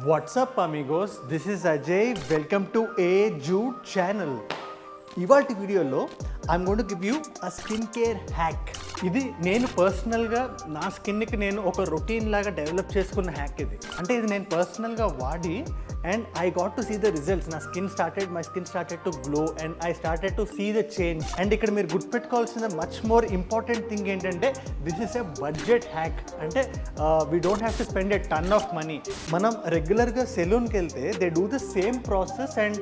What's up amigos, this is Ajay, welcome to a Jude channel. ఇవాల్టి వీడియోలో I'm going to give you a skin care hack. ఇది నేను పర్సనల్గా నా స్కిన్కి నేను ఒక రొటీన్ లాగా డెవలప్ చేసుకున్న హ్యాక్ ఇది. అంటే ఇది నేను పర్సనల్గా వాడి and I got to see the results. My skin started to glow and I started to see the change. And ఇక్కడ మీరు గుర్తుపెట్టుకోవాల్సిన మచ్ మోర్ ఇంపార్టెంట్ థింగ్ ఏంటంటే this is a budget hack. అంటే we don't have to spend a ton of money. మనం రెగ్యులర్గా సెలూన్కి వెళ్తే they do the same process and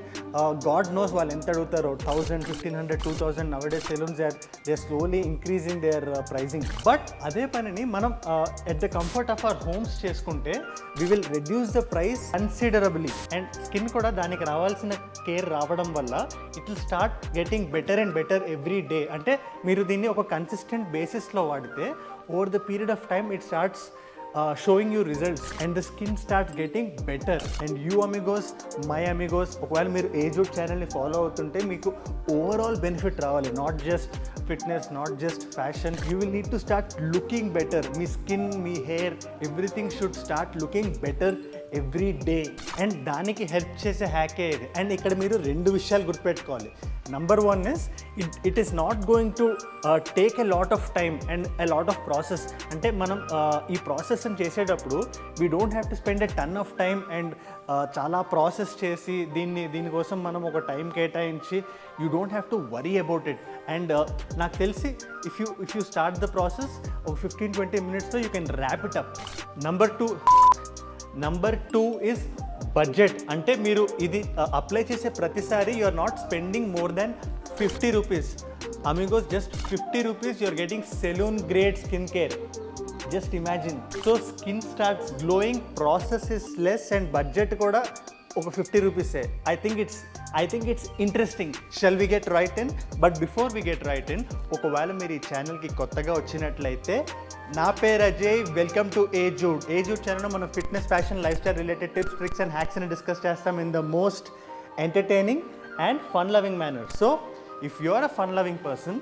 God knows వాళ్ళు ఎంత అడుగుతారో 1000, 1500, 2000. nowadays salons they're slowly increasing their pricing. But అదే పనిని మనం at the comfort of our homes చేసుకుంటే we will reduce the price considerably. And skin కూడా దానికి రావాల్సిన కేర్ రావడం వల్ల it will start getting better and better every day. అంటే మీరు దీన్ని ఒక కన్సిస్టెంట్ బేసిస్లో వాడితే over the period of time it starts showing you results and the skin starts getting better. And you amigos, my amigos, ఒకవేళ మీరు Jude ఛానల్ని follow అవుతుంటే మీకు ఓవరాల్ బెనిఫిట్ రావాలి. Not just fitness, not just fashion. You will need to start looking better. Me skin, me hair, everything should start looking better every day. And దానికి help చేసే హ్యాకే ఇది. And ఇక్కడ మీరు రెండు విషయాలు గుర్తుపెట్టుకోవాలి. Number one is it is not going to take a lot of time and a lot of process. అంటే మనం ఈ ప్రాసెస్ని చేసేటప్పుడు we don't have to spend a ton of time and చాలా ప్రాసెస్ చేసి దీనికోసం మనం ఒక టైం కేటాయించి you don't have to worry about it. And నాకు తెలిసి if you start the process ఒక 15-20 minutesలో you can wrap it up. Number two is budget. అంటే మీరు ఇది అప్లై చేసే ప్రతిసారి you are not spending more than 50 rupees. Amigos, just 50 rupees you are getting salon grade skin care. Just imagine. So skin starts glowing, process is less and budget కూడా ఒక 50 రూపీసే. I think it's interesting. Shall we get right in? But before we get right in, ఒకవేళ మీరు ఈ ఛానల్కి కొత్తగా వచ్చినట్లయితే, నా పేరు Ajay, welcome to Jude. Jude ఛానల్లో మనం fitness, fashion, lifestyle related tips, tricks and హ్యాక్స్ని డిస్కస్ చేస్తాం in the most entertaining and fun loving manner. So if you are a fun loving person,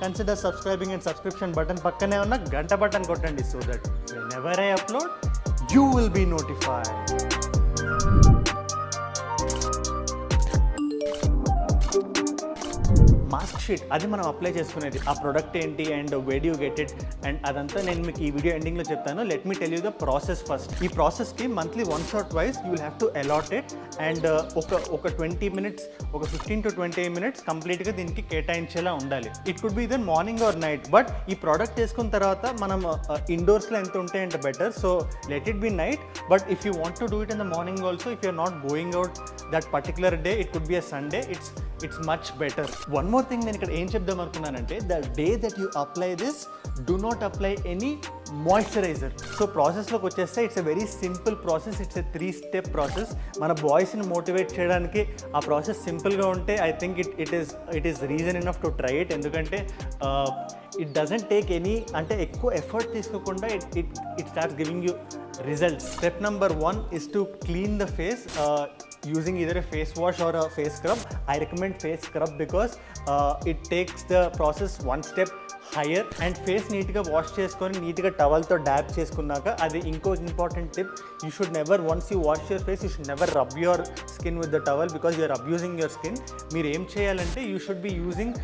consider subscribing and subscription button పక్కనే ఉన్న గంట button కొట్టండి so that whenever I upload, you will be notified. Mask sheet, అది మనం apply చేసుకునేది. ఆ product ఏంటి and wear you get it and అదంతా నేను మీకు ఈ వీడియో ఎండింగ్లో చెప్తాను. Let me tell you the process first. ఈ ప్రాసెస్కి monthly once or twice you will have to allot it. And ఒక 20 minutes, ఒక 15 to 20 minutes కంప్లీట్గా దీనికి కేటాయించేలా ఉండాలి. It could be then morning or night. But ఈ ప్రోడక్ట్ వేసుకున్న తర్వాత మనం ఇండోర్స్లో ఎంత ఉంటే అంత better. So let it be night. But if you want to do it in the morning also, if you're not going out that particular day, it could be a Sunday, it's much better. One more thing నేను ఇక్కడ ఏం చెప్దాం అనుకున్నానంటే, the day that you apply this, do not apply any moisturiser. So ప్రాసెస్లోకి వచ్చేస్తే it's a very simple process. It's a 3-step process. మన బాయ్స్ని motivate చేయడానికి ఆ ప్రాసెస్ సింపుల్గా ఉంటే I think it is reason enough to try it. ఎందుకంటే ఇట్ డజంట్ టేక్ ఎనీ, అంటే ఎక్కువ ఎఫర్ట్ తీసుకోకుండా it starts giving you results. Step number 1 is to clean the face using either a face wash or a face scrub. I recommend face scrub because it takes the process one step higher. And face నీట్గా wash చేసుకొని నీట్గా టవల్తో dab చేసుకున్నాక, అది ఇంకో important tip, you should never, once you wash your face, you should never rub your skin with the towel because you are abusing your skin. మీరు ఏం చేయాలంటే you should be using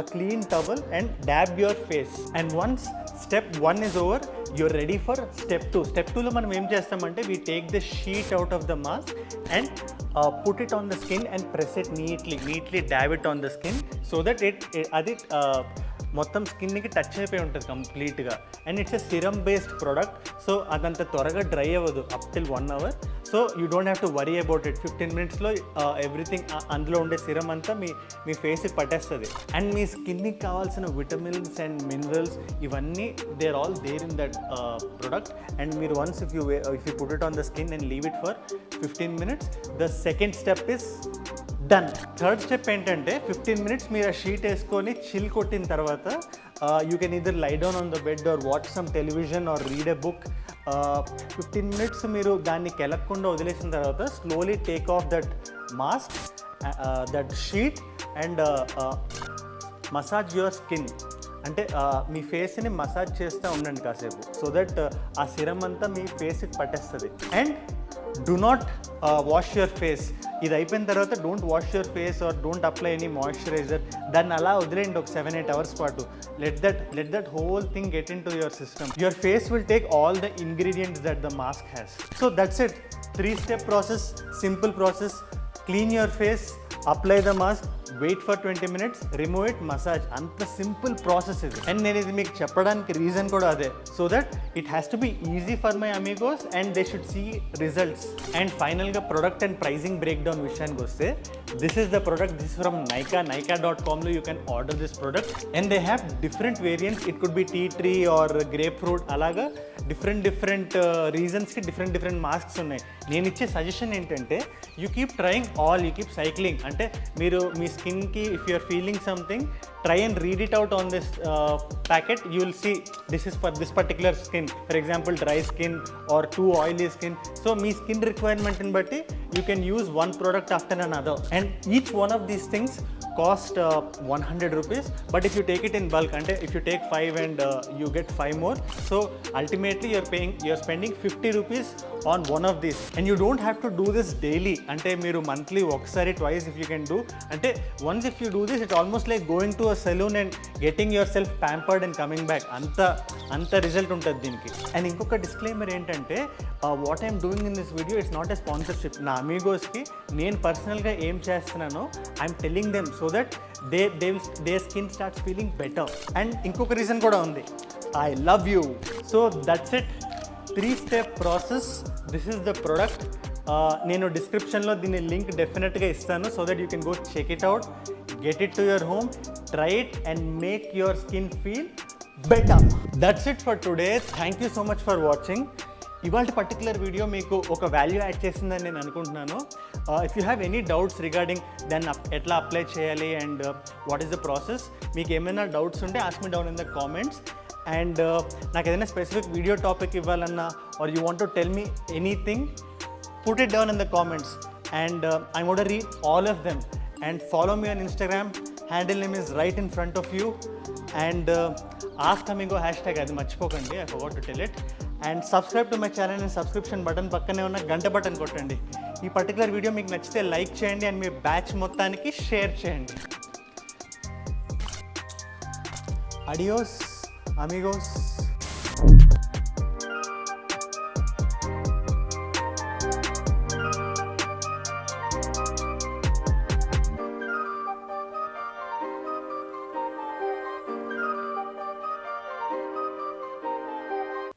a clean towel and dab your face. And once step 1 is over, you're ready for step 2. Step 2లో మనం ఏం చేస్తామంటే, we take the sheet out of the mask and put it on the skin and press it neatly dab it on the skin so that అది మొత్తం స్కిన్కి touch అయిపోయి ఉంటుంది కంప్లీట్గా. And it's a serum based product. So అదంత త్వరగా dry అవ్వదు up till 1 hour. So you don't have to worry about it. 15 minutesలో ఎవ్రీథింగ్ అందులో ఉండే సిరమ్ అంతా మీ ఫేస్కి పట్టేస్తుంది. అండ్ మీ స్కిన్కి కావాల్సిన విటమిన్స్ అండ్ మినరల్స్ ఇవన్నీ they are all there in that product. And మీరు once if you put it on the skin and leave it for 15 minutes, the second step is done. Third step ఏంటంటే, 15 minutes మీరు ఆ sheet వేసుకొని chill కొట్టిన తర్వాత you can either lie down on the bed or watch some television or read a book. 15 minutes మీరు దాన్ని కెలక్కుండా వదిలేసిన తర్వాత slowly take off that mask, that sheet and massage your skin. అంటే మీ ఫేస్ని మసాజ్ చేస్తూ ఉండండి కాసేపు, సో దట్ ఆ సిరమ్ అంతా మీ ఫేస్కి పట్టేస్తుంది. And do not wash your face. ఇది అయిపోయిన తర్వాత don't wash your face or don't apply any moisturiser. దాన్ని అలా వదిలేయండి ఒక 7-8 hours పాటు. Let that whole thing get into your system. Your face will take all the ingredients that the mask has. So that's it. 3-step process, simple process. Clean your face, apply the mask, wait for 20 minutes, remove it, massage. అంత simple process ఇది. And నేను ఇది మీకు చెప్పడానికి reason కూడా అదే, so that it has to be easy for my amigos and they should see results. And ఫైనల్గా product and pricing break down విషయానికి వస్తే, this is the product. This from Nykaa.com. You can order this product and they have different variants. It could be tea tree or grapefruit, అలాగా different రీజన్స్కి different masks ఉన్నాయి. నేను ఇచ్చే suggestion ఏంటంటే, you keep trying all, you keep cycling. అంటే మీరు మీ స్కిన్కి if you are feeling something, try and read it out on this packet. You will see this is for this particular skin, for example dry skin or too oily skin. So me skin requirement in batti you can use one product after another, and each one of these things cost 100 rupees. But if you take it in bulk, and if you take 5 and you get 5 more, so ultimately you're spending 50 rupees on one of these. And you don't have to do this daily. Ante meeru monthly okkasari twice if you can do. Ante once if you do this, it's almost like going to a salon and getting yourself pampered and coming back. anta result untadi deeniki. And inkoka disclaimer entante, what I'm doing in this video, it's not a sponsorship. Na amigos ki నేను personal గా ఏం చేస్తున్నానో I'm telling them so that they skin starts feeling better. And ఇంకొక reason కూడా ఉంది, I love you. So that's it. 3-step process. This is the product. నేను డిస్క్రిప్షన్లో దీని లింక్ డెఫినెట్గా ఇస్తాను, so that you can go check it out, get it to your home, try it and make your skin feel better. That's it for today. Thank you so much for watching. ఇవాళ particular video మీకు ఒక value add చేసిందని నేను అనుకుంటున్నాను. If you have any doubts regarding దాన్ని ఎట్లా apply చేయాలి and what is the process, మీకు ఏమైనా డౌట్స్ ఉంటే ask me down in the comments. And నాకు ఏదైనా స్పెసిఫిక్ వీడియో టాపిక్ ఇవ్వాలన్నా or you want to tell me anything, put it down in the comments and I'm going to read all of them. And follow me on Instagram, handle name is right in front of you, and ask amigo hashtag adi marchipokandi, I forgot to tell it. And subscribe to my channel and subscription button పక్కనే ఉన్న గంట button కొట్టండి. ఈ particular video మీకు నచ్చితే like చేయండి and me batch మొత్తానికి share చేయండి. Adios Amigos.